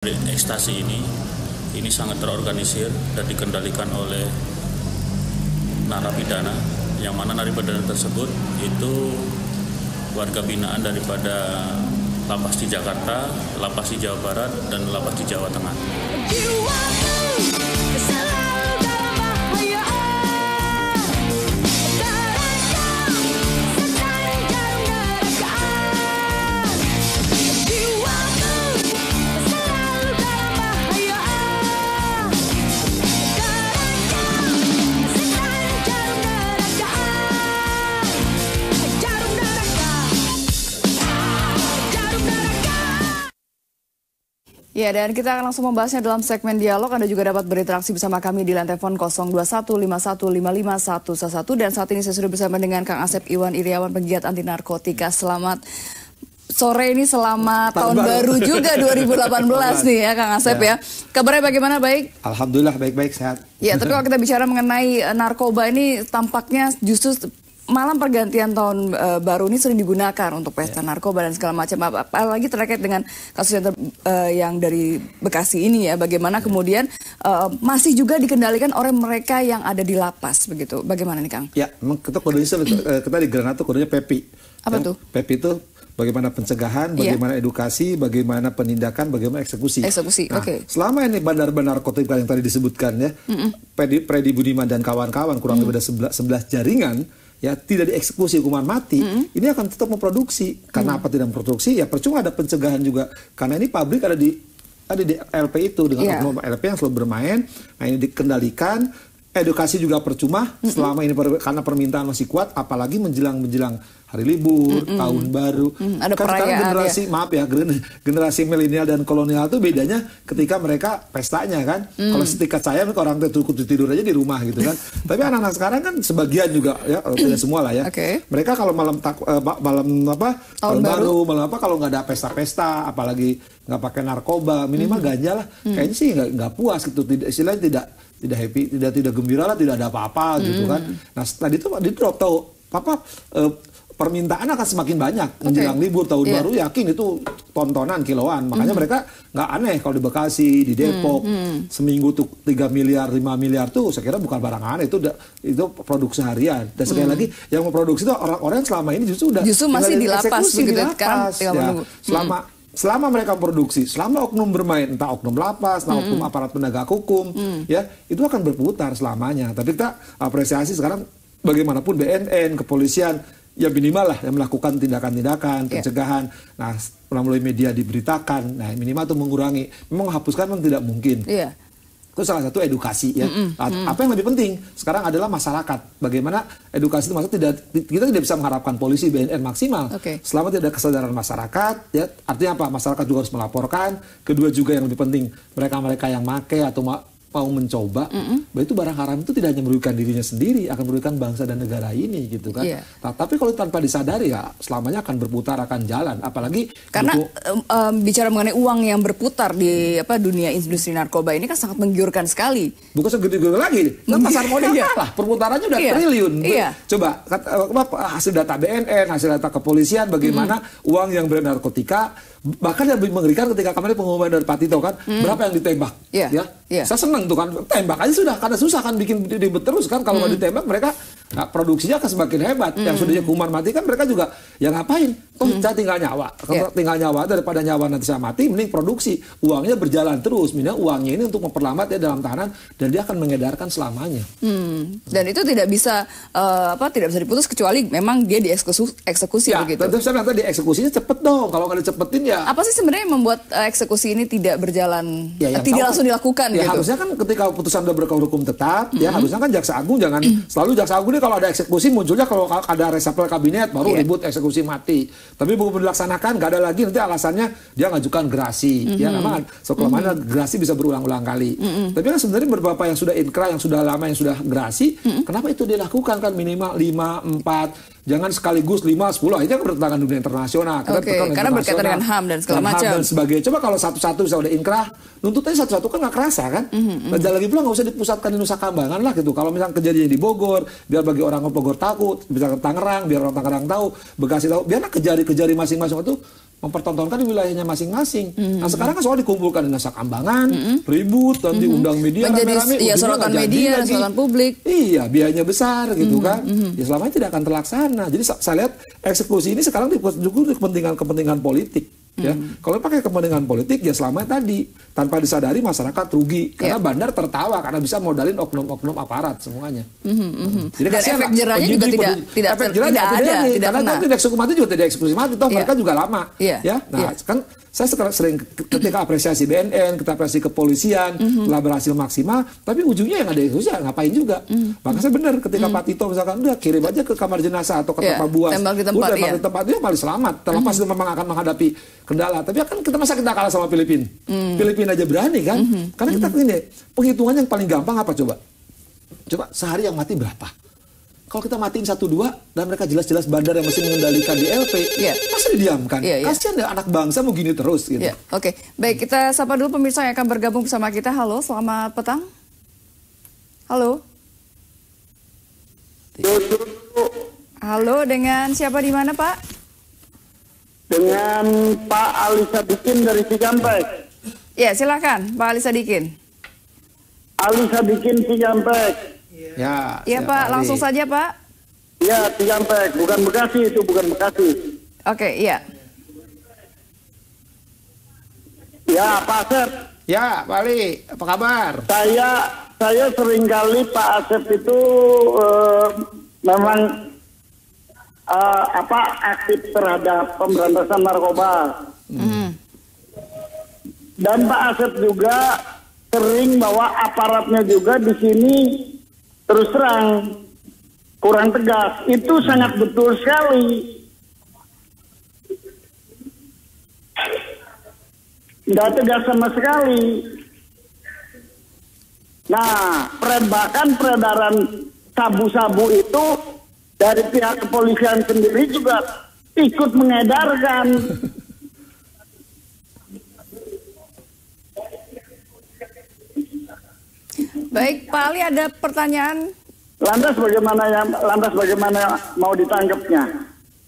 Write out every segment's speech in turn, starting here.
Ekstasi ini sangat terorganisir dan dikendalikan oleh narapidana, yang mana narapidana tersebut itu warga binaan daripada lapas di Jakarta, lapas di Jawa Barat, dan lapas di Jawa Tengah. Ya, dan kita akan langsung membahasnya dalam segmen dialog. Anda juga dapat berinteraksi bersama kami di lantai telepon 02151555111. Dan saat ini saya sudah bersama dengan Kang Asep Iwan Iriawan, penggiat anti narkotika. Selamat sore ini, selamat tahun baru juga 2018 nih ya Kang Asep ya. Kabarnya bagaimana, baik? Alhamdulillah baik-baik, sehat. Ya, tapi kalau kita bicara mengenai narkoba ini tampaknya justru malam pergantian tahun baru ini sering digunakan untuk pesta narkoba dan segala macam. Apalagi terkait dengan kasus yang dari Bekasi ini ya, bagaimana kemudian masih juga dikendalikan oleh mereka yang ada di lapas begitu. Bagaimana nih Kang? Ya, kita kodenya kita di Granat kodenya PEPI. Apa tuh? PEPI itu bagaimana pencegahan, bagaimana edukasi, bagaimana penindakan, bagaimana eksekusi. Eksekusi, nah, oke. Selama ini bandar-bandar narkotika yang tadi disebutkan ya, Freddy Budiman dan kawan-kawan kurang lebih ada 11 jaringan ya tidak dieksekusi hukuman mati, ini akan tetap memproduksi. Karena apa tidak memproduksi? Ya percuma ada pencegahan juga. Karena ini pabrik ada di LP itu dengan oknum LP yang selalu bermain. Nah ini dikendalikan. Edukasi juga percuma selama ini karena permintaan masih kuat, apalagi menjelang hari libur, tahun baru. Ada kan sekarang generasi generasi milenial dan kolonial itu bedanya ketika mereka pestanya kan. Kalau setika saya orang tidur aja di rumah gitu kan. Tapi anak-anak sekarang kan sebagian juga ya, tidak semua lah ya. Mereka kalau malam tahun baru, malam kalau nggak ada pesta-pesta, apalagi nggak pakai narkoba, minimal ganja lah. Kayaknya sih nggak puas gitu, istilahnya tidak happy, tidak gembira lah, tidak ada apa-apa gitu kan. Nah tadi itu di drop tahu permintaan akan semakin banyak menjelang libur tahun baru, yakin itu tontonan kiloan. Makanya mereka nggak aneh kalau di Bekasi, di Depok seminggu tuh 3 miliar, 5 miliar tuh saya kira bukan barang aneh, itu produksi harian. Dan sekali lagi yang memproduksi itu orang-orang yang selama ini justru masih di lapas begitu kan. Selama mereka produksi, selama oknum bermain, entah oknum lapas, entah oknum aparat penegak hukum, ya itu akan berputar selamanya. Tapi kita apresiasi sekarang bagaimanapun BNN, kepolisian, ya minimal lah yang melakukan tindakan-tindakan, pencegahan. Nah, melalui media diberitakan, nah minimal itu mengurangi. Memang menghapuskan memang tidak mungkin. Itu salah satu edukasi ya. Apa yang lebih penting sekarang adalah masyarakat. Bagaimana edukasi itu maksudnya kita tidak bisa mengharapkan polisi BNN maksimal selama tidak ada kesadaran masyarakat ya. Artinya apa? Masyarakat juga harus melaporkan. Kedua juga yang lebih penting mereka-mereka yang make atau mau mencoba, bahwa itu barang haram itu tidak hanya merugikan dirinya sendiri, akan merugikan bangsa dan negara ini gitu kan. Nah, tapi kalau tanpa disadari ya selamanya akan berputar, akan jalan. Apalagi karena bicara mengenai uang yang berputar di dunia industri narkoba ini kan sangat menggiurkan sekali. Bukan segede-gede lagi, kan pasar modal kalah, perputarannya udah triliun. Coba hasil data BNN, hasil data kepolisian, bagaimana uang yang beredar narkotika. Bahkan yang lebih mengerikan ketika kemarin pengumuman dari Pak Tito kan, berapa yang ditembak saya senang tuh kan, tembak aja sudah, karena susah kan bikin ribet terus kan. Kalau nggak ditembak mereka produksinya akan semakin hebat. Yang sudah hukuman mati kan mereka juga ya ngapain, saya tinggal nyawa, tinggal nyawa daripada nyawa nanti saya mati, mending produksi, uangnya berjalan terus, minimal uangnya ini untuk memperlambat ya dalam tahanan, dan dia akan mengedarkan selamanya. Dan itu tidak bisa tidak bisa diputus kecuali memang dia dieksekusi begitu. Tentu saya nanti dieksekusinya cepet dong, kalau nggak dicepetin ya. Apa sih sebenarnya yang membuat eksekusi ini tidak berjalan, tidak langsung dilakukan ya, gitu? Harusnya kan ketika putusan udah berlaku hukum tetap, ya harusnya kan Jaksa Agung jangan selalu Jaksa Agung ini kalau ada eksekusi munculnya kalau ada reshuffle kabinet baru ribut eksekusi mati. Tapi begitu dilaksanakan nggak ada lagi, nanti alasannya dia ngajukan gerasi. Ya memang kelemahannya gerasi bisa berulang-ulang kali. Tapi kan sebenarnya beberapa yang sudah inkrah, yang sudah lama, yang sudah gerasi, kenapa itu dilakukan kan minimal 5, 4, jangan sekaligus 5, 10, itu kan bertentangan dunia internasional. Karena berkaitan dengan HAM dan segala macam. Dan sebagainya. Coba kalau satu-satu bisa udah inkrah, nuntutnya satu-satu kan nggak kerasa kan. Dan lagi pula nggak usah dipusatkan di Nusa Kambangan lah gitu. Kalau misalnya kejadian di Bogor, biar bagi orang Bogor takut, bisa ke Tangerang, biar orang Tangerang tahu, Bekasi tahu, biarlah kejari-kejari masing-masing itu mempertontonkan di wilayahnya masing-masing. Nah sekarang kan soal dikumpulkan di Nusa Kambangan, ribut, dan diundang media rame-rame, iya, sorotan media, sorotan publik. Iya, biayanya besar gitu kan. Ya selama ini tidak akan terlaksana. Jadi saya lihat eksekusi ini sekarang dikumpulkan kepentingan politik. Ya, kalau pakai kepentingan politik ya selama tadi tanpa disadari masyarakat rugi karena bandar tertawa karena bisa modalin oknum-oknum aparat semuanya. Jadi dan efek jerahnya juga tidak ada, karena kan tidak eksekusi mati juga tidak eksekusi mati, toh mereka juga lama. Ya, nah kan saya sering ketika apresiasi BNN, kita apresiasi kepolisian, telah berhasil maksimal, tapi ujungnya yang ada eksekusi ngapain juga. Maka saya benar ketika Pak Tito misalkan udah kirim aja ke kamar jenazah atau ke tempat buas, tembak di tempat, udah di tempat itu paling selamat. Terlepas itu memang akan menghadapi kendala, tapi kan masa kita kalah sama Filipina? Filipina aja berani kan? Karena kita ini penghitungan yang paling gampang apa coba? Coba sehari yang mati berapa? Kalau kita matiin 1-2 dan mereka jelas-jelas bandar yang masih mengendalikan di LP, masa didiamkan? Kasihan deh anak bangsa mau gini terus gitu. Oke, baik, kita sapa dulu pemirsa yang akan bergabung bersama kita. Halo, selamat petang. Halo. Halo, dengan siapa di mana, Pak? Dengan Pak Ali Sadikin dari Cikampek. Ya, silakan Pak Ali Sadikin. Ali Sadikin Cikampek. Ya, Pak, langsung saja Pak. Ya, Cikampek, bukan Bekasi, itu bukan Bekasi. Oke, iya. Ya, Pak Asep. Ya, Pak Ali, apa kabar? Saya seringkali Pak Asep itu memang aktif terhadap pemberantasan narkoba. Dan Pak Asep juga sering bahwa aparatnya juga di sini terus terang kurang tegas. Itu sangat betul sekali. Nggak tegas sama sekali. Nah, bahkan peredaran sabu-sabu itu dari pihak kepolisian sendiri juga ikut mengedarkan. Baik, Pak Ali ada pertanyaan. Lantas bagaimana mau ditangkapnya?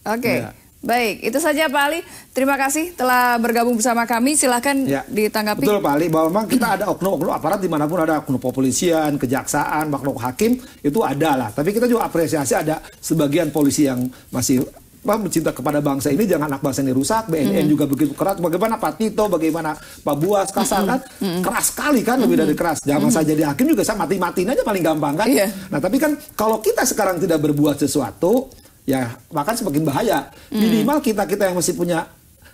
Oke. Baik, itu saja Pak Ali. Terima kasih telah bergabung bersama kami. Silahkan ditanggapi. Betul Pak Ali, bahwa memang kita ada oknum-oknum aparat dimanapun ada oknum kepolisian, kejaksaan, oknum hakim, itu ada lah. Tapi kita juga apresiasi ada sebagian polisi yang masih mencinta kepada bangsa ini, jangan anak bangsa ini rusak. BNN juga begitu keras. Bagaimana Pak Tito, bagaimana Pak Buas, kasar kan? Keras sekali kan, lebih dari keras. Jangan saya jadi hakim juga saya mati-matiin aja paling gampang kan. Nah tapi kan kalau kita sekarang tidak berbuat sesuatu, ya bahkan semakin bahaya. Minimal kita yang masih punya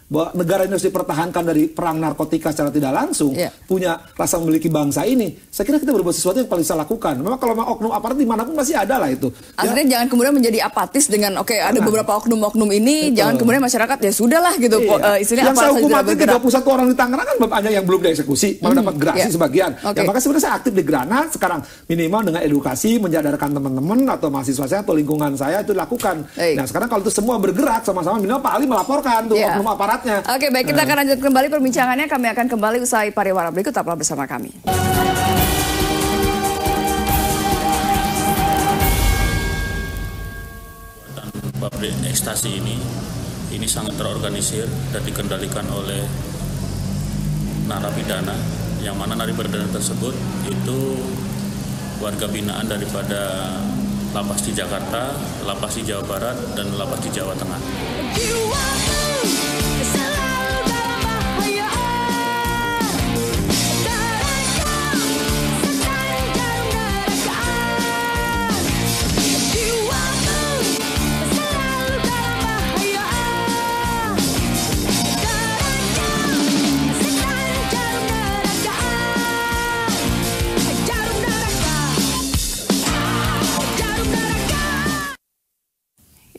bahwa negara ini harus dipertahankan dari perang narkotika secara tidak langsung, punya rasa memiliki bangsa ini, saya kira kita berbuat sesuatu yang paling bisa lakukan. Memang kalau oknum aparat dimanapun masih ada lah itu. Artinya jangan kemudian menjadi apatis dengan ada beberapa oknum-oknum ini, jangan kemudian masyarakat ya sudahlah gitu. Istilahnya yang saya hukum mati 31 orang di Tangerang kan banyak yang belum dieksekusi, malah dapat gerasi sebagian. Ya maka sebenarnya saya aktif di Granat sekarang, minimal dengan edukasi, menyadarkan teman-teman atau mahasiswa saya atau lingkungan saya itu dilakukan. Nah sekarang kalau itu semua bergerak sama-sama, minimal Pak Ali melaporkan tuh oknum aparat. Oke, baik, kita akan lanjut kembali perbincangannya. Kami akan kembali usai pariwara berikut. Tetaplah bersama kami. Pabrik ekstasi ini sangat terorganisir dan dikendalikan oleh narapidana, yang mana narapidana tersebut itu warga binaan daripada lapas di Jakarta, lapas di Jawa Barat, dan lapas di Jawa Tengah.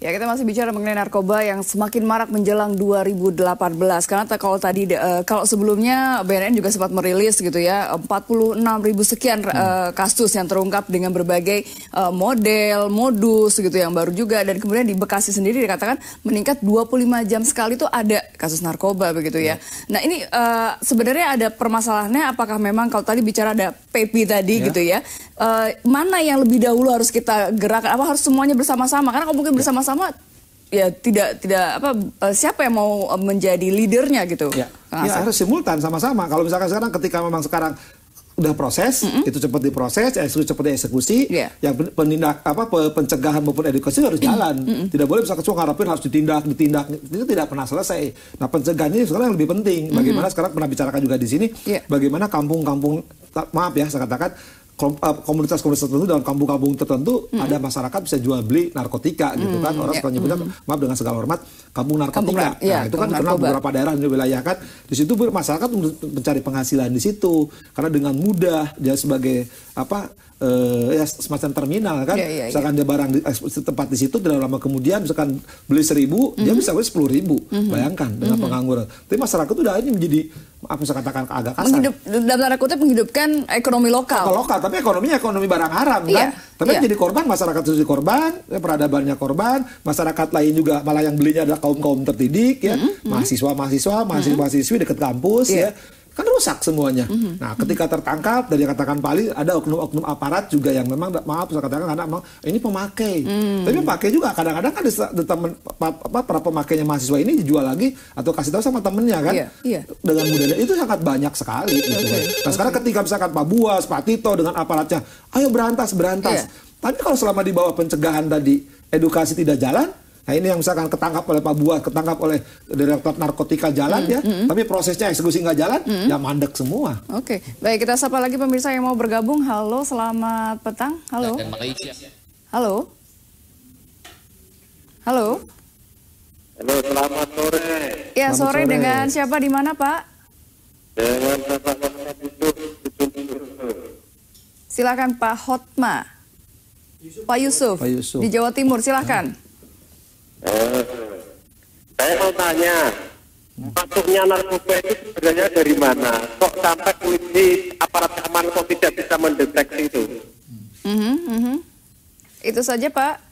Ya, kita masih bicara mengenai narkoba yang semakin marak menjelang 2018. Karena kalau sebelumnya BNN juga sempat merilis gitu ya, 46.000 sekian kasus yang terungkap dengan berbagai model, modus gitu yang baru juga. Dan kemudian di Bekasi sendiri dikatakan meningkat 25 jam sekali itu ada kasus narkoba begitu ya. Nah ini sebenarnya ada permasalahannya, apakah memang kalau tadi bicara ada PEPI tadi gitu ya, mana yang lebih dahulu harus kita gerakan? Apa harus semuanya bersama-sama? Karena kalau mungkin bersama-sama ya tidak apa siapa yang mau menjadi leadernya gitu. Ya, harus simultan sama-sama. Kalau misalkan sekarang ketika memang sekarang udah proses, itu cepat diproses, cepat dieksekusi, yang pencegahan maupun edukasi harus jalan. Tidak boleh misalkan cuma ngarepin harus ditindak, itu tidak pernah selesai. Nah, pencegahan ini sekarang yang lebih penting. Bagaimana sekarang pernah bicarakan juga di sini, bagaimana kampung-kampung, maaf ya saya katakan, komunitas-komunitas tertentu dalam kampung-kampung tertentu ada masyarakat bisa jual beli narkotika gitu kan, orang suka nyebutnya, maaf dengan segala hormat, kampung narkotika. Nah, itu kan karena beberapa daerah di wilayah kan di situ masyarakat mencari penghasilan di situ karena dengan mudah dia sebagai semacam terminal kan, misalkan dia barang di tempat di situ tidak lama kemudian misalkan beli 1.000 dia bisa beli 10.000, bayangkan dengan pengangguran. Tapi masyarakat itu udah ini menjadi apa saya katakan agak kasar. Dalam tanda kutip menghidupkan ekonomi lokal. Tapi ekonominya ekonomi barang haram kan. Tapi jadi korban, masyarakat itu jadi korban, peradabannya korban, masyarakat lain juga malah yang belinya adalah kaum terdidik ya, mahasiswa-mahasiswi dekat kampus ya. Kan rusak semuanya. Nah, ketika tertangkap dari katakan paling ada oknum-oknum aparat juga yang memang maaf saya katakan karena memang ini pemakai. Tapi pemakai juga kadang-kadang kan para pemakainya mahasiswa ini dijual lagi atau kasih tahu sama temennya kan. Dengan mudahnya itu sangat banyak sekali gitu. Nah, sekarang ketika misalkan Pak Buas, Pak Tito dengan aparatnya, ayo berantas. Tapi kalau selama di bawah pencegahan tadi edukasi tidak jalan, nah ini yang misalkan ketangkap oleh Pak Buas, ketangkap oleh Direktorat Narkotika jalan ya, tapi prosesnya eksekusi nggak jalan, ya mandek semua. Oke, baik kita sapa lagi pemirsa yang mau bergabung. Halo, selamat petang. Halo. Halo. Halo. Halo, selamat sore. Ya, sore dengan siapa di mana Pak? Dengan Bapak Yusuf. Silakan Pak Hotma. Pak Yusuf. Di Jawa Timur, silakan. Saya mau tanya, masuknya narkoba itu sebenarnya dari mana? Kok sampai polisi aparat keamanan kok tidak bisa mendeteksi itu? Itu saja Pak.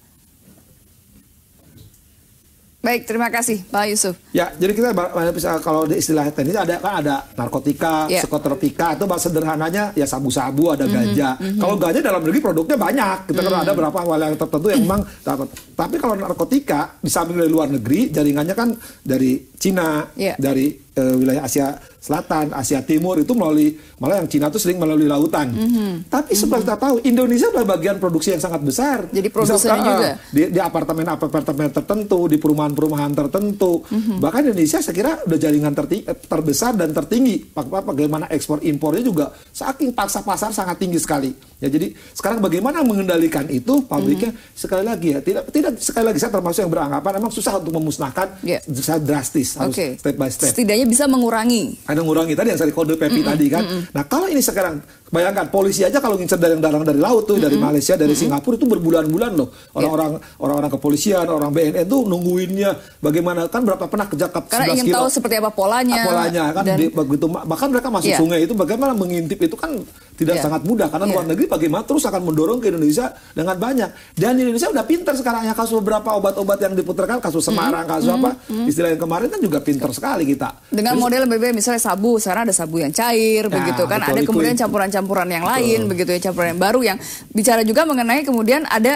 Baik, terima kasih Pak Yusuf. Ya, jadi kita bisa kalau di istilah teknis ada narkotika, psikotropika, itu bahasa sederhananya ya sabu-sabu, ada ganja. Kalau ganja dalam negeri produknya banyak. Kita kan ada beberapa wilayah tertentu yang memang dapat. Tapi kalau narkotika di samping dari luar negeri, jaringannya kan dari Cina, dari wilayah Asia Selatan, Asia Timur itu melalui, malah yang Cina itu sering melalui lautan. Tapi seperti kita tahu, Indonesia adalah bagian produksi yang sangat besar. Jadi produksinya juga di apartemen tertentu, di perumahan tertentu. Bahkan Indonesia saya kira udah jaringan terbesar dan tertinggi. Bagaimana ekspor impornya juga saking paksa pasar sangat tinggi sekali. Ya, jadi sekarang bagaimana mengendalikan itu pabriknya sekali lagi ya tidak sekali lagi saya termasuk yang beranggapan memang susah untuk memusnahkan secara drastis, harus step by step. Setidaknya bisa mengurangi. Ada mengurangi tadi yang saya kode PEPI tadi kan. Nah, kalau ini sekarang bayangkan polisi aja kalau ngincer barang dari laut tuh dari Malaysia, dari Singapura itu berbulan-bulan loh. Orang-orang kepolisian, orang BNN tuh nungguinnya bagaimana kan berapa pernah kejakap 11 kilo. Karena ingin tahu seperti apa polanya. Kan begitu bahkan mereka masuk sungai itu bagaimana mengintip itu kan tidak sangat mudah karena luar negeri bagaimana terus akan mendorong ke Indonesia dengan banyak. Dan Indonesia udah pintar sekarang ya, kasus beberapa obat-obat yang diputarkan, kasus Semarang, kasus istilah yang kemarin kan juga pintar sekali kita. Dengan model berbeda misalnya sabu, sekarang ada sabu yang cair begitu kan, ada kemudian campuran-campuran yang lain begitu ya, campuran yang baru yang bicara juga mengenai kemudian ada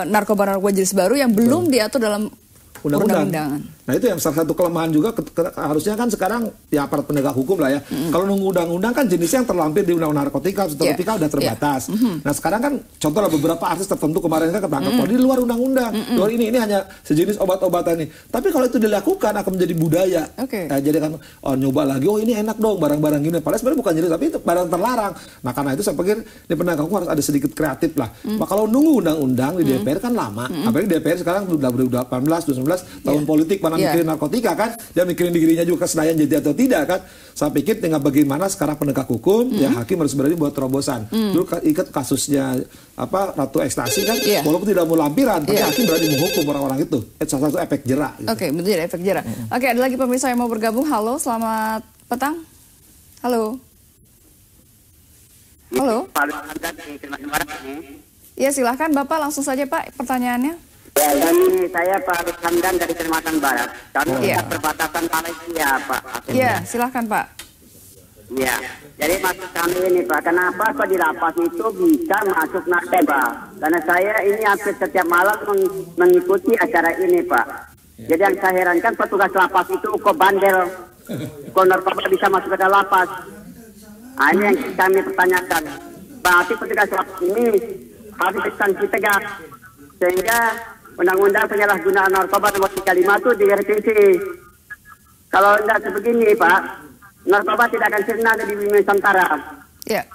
narkoba jenis baru yang belum diatur dalam undang-undangan. Nah, itu yang salah satu kelemahan juga harusnya kan sekarang ya aparat penegak hukum lah ya. Kalau nunggu undang-undang kan jenisnya yang terlampir di undang-undang narkotika, narkotika udah terbatas. Nah, sekarang kan contohlah beberapa artis tertentu kemarin kan ketangkap di luar undang-undang. Luar ini hanya sejenis obat-obatan ini. Tapi kalau itu dilakukan akan menjadi budaya. Jadi kan nyoba lagi, ini enak dong barang-barang gini. Padahal sebenarnya bukan jenis tapi itu barang terlarang. Nah, karena itu saya pikir di penegak hukum harus ada sedikit kreatif lah. Nah, kalau nunggu undang-undang di DPR kan lama. Apalagi DPR sekarang sudah 2018, 2019 tahun politik mikirin narkotika kan, dia mikirin dirinya juga kesedayan jadi atau tidak kan. Saya pikir tinggal bagaimana sekarang penegak hukum ya hakim harus berani buat terobosan. Dulu ikat kasusnya Ratu Ekstasi kan, walaupun tidak mau lampiran tapi hakim berani menghukum orang-orang itu. Salah satu efek jerak gitu. Betul, efek jerak. Ada lagi pemirsa yang mau bergabung. Halo, selamat petang. Halo. Ya, silahkan Bapak langsung saja Pak pertanyaannya. Ya, ini saya Pak Hamdan dari Kalimantan Barat. Kami perbatasan Malaysia, Pak. Iya, silahkan Pak. Iya, jadi maksud kami ini Pak, kenapa kok di lapas itu bisa masuk narkoba? Karena saya ini hampir setiap malam mengikuti acara ini Pak. Jadi yang saya herankan petugas lapas itu kok bandel, kok narkoba bisa masuk ke dalam lapas. Nah, ini yang kami pertanyakan. Berarti petugas lapas ini harus disanksi tegas sehingga undang-undang penyalahgunaan narkoba nomor 35 itu direvisi. Kalau tidak sebegini, Pak, narkoba tidak akan sirna di bumi Nusantara. Ya.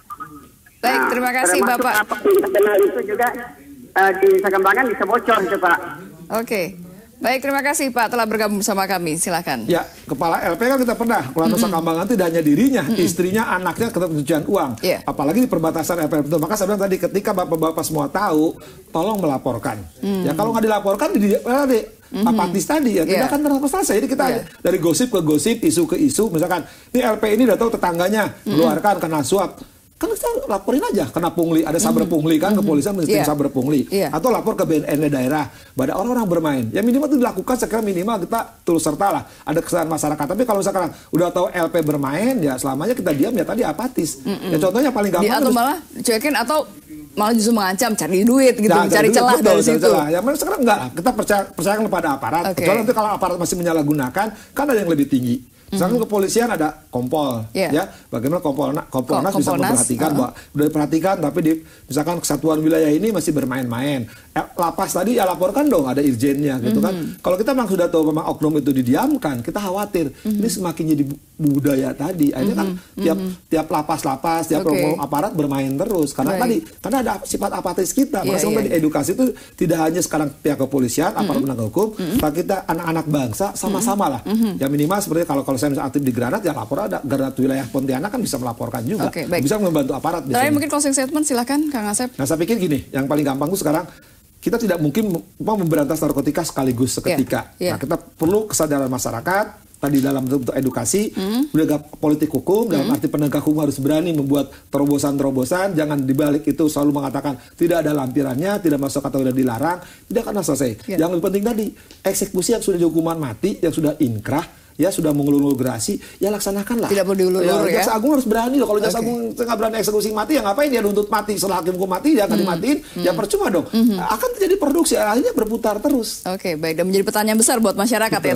Baik, terima kasih Bapak. Apa yang terkenal itu juga di Sagambangan bisa bocor itu, Pak. Oke. Baik, terima kasih Pak telah bergabung bersama kami. Silakan. Ya, kepala LP kan kita pernah. Kalau Nusa Kambangan tidak hanya dirinya, istrinya, anaknya kena pencucian uang. Yeah. Apalagi di perbatasan LP itu. Maka saya bilang tadi, ketika bapak-bapak semua tahu, tolong melaporkan. Ya, kalau nggak dilaporkan, apatis tadi ya, tidak akan pernah selesai. Jadi kita dari gosip ke gosip, isu ke isu. Misalkan, ini LP ini udah tahu tetangganya keluarkan kena suap. Kan kita laporin aja, kena pungli, ada saber pungli kan, kepolisian mesti saber pungli. Atau lapor ke BNN daerah, pada orang-orang bermain. Ya minimal itu dilakukan, sekarang minimal kita turut serta lah, ada kesadaran masyarakat. Tapi kalau misalkan udah tahu LP bermain, ya selamanya kita diam, ya tadi apatis. Ya contohnya paling gampang. Atau malah cuekin, atau malah justru mengancam cari duit gitu, cari celah dari situ. Ya sekarang enggak, kita percayakan kepada aparat. Kecuali nanti kalau aparat masih menyalahgunakan, kan ada yang lebih tinggi. Misalkan kepolisian ada kompol, ya bagaimana Kompolnas bisa memperhatikan bahwa udah diperhatikan, tapi misalkan kesatuan wilayah ini masih bermain-main. Lapas tadi ya laporkan dong, ada irjennya gitu kan. Kalau kita memang sudah tahu memang oknum itu didiamkan, kita khawatir ini semakin jadi budaya tadi. Akhirnya kan tiap lapas-lapas, tiap aparat bermain terus karena ada sifat apatis kita. Makanya tadi edukasi itu tidak hanya sekarang pihak kepolisian, aparat penegak hukum, tapi kita anak-anak bangsa sama-sama lah. Ya minimal seperti kalau saya misalnya aktif di Granat, ya lapor ada Granat wilayah Pontianak kan bisa melaporkan juga, bisa membantu aparat. Terakhir mungkin closing statement, silakan Kang Asep. Nah saya pikir gini, yang paling gampang itu sekarang kita tidak mungkin memberantas narkotika sekaligus seketika. Nah kita perlu kesadaran masyarakat. Tadi dalam bentuk edukasi, penegak politik hukum, dalam arti penegak hukum harus berani membuat terobosan-terobosan, jangan dibalik itu selalu mengatakan tidak ada lampirannya, tidak masuk atau tidak dilarang, tidak akan selesai. Yang lebih penting tadi, eksekusi yang sudah dihukuman mati, yang sudah inkrah, ya sudah mengulur-ulur gerasi, ya laksanakanlah. Tidak boleh diulur-ulur ya. Jaksa Agung harus berani loh. Kalau Jaksa Agung nggak berani eksekusi mati, ya ngapain dia nuntut mati setelah hakim hukum mati, dia akan dimatiin, ya percuma dong. Akan terjadi produksi, akhirnya berputar terus. Oke, baik. Dan menjadi pertanyaan besar buat masyarakat ya.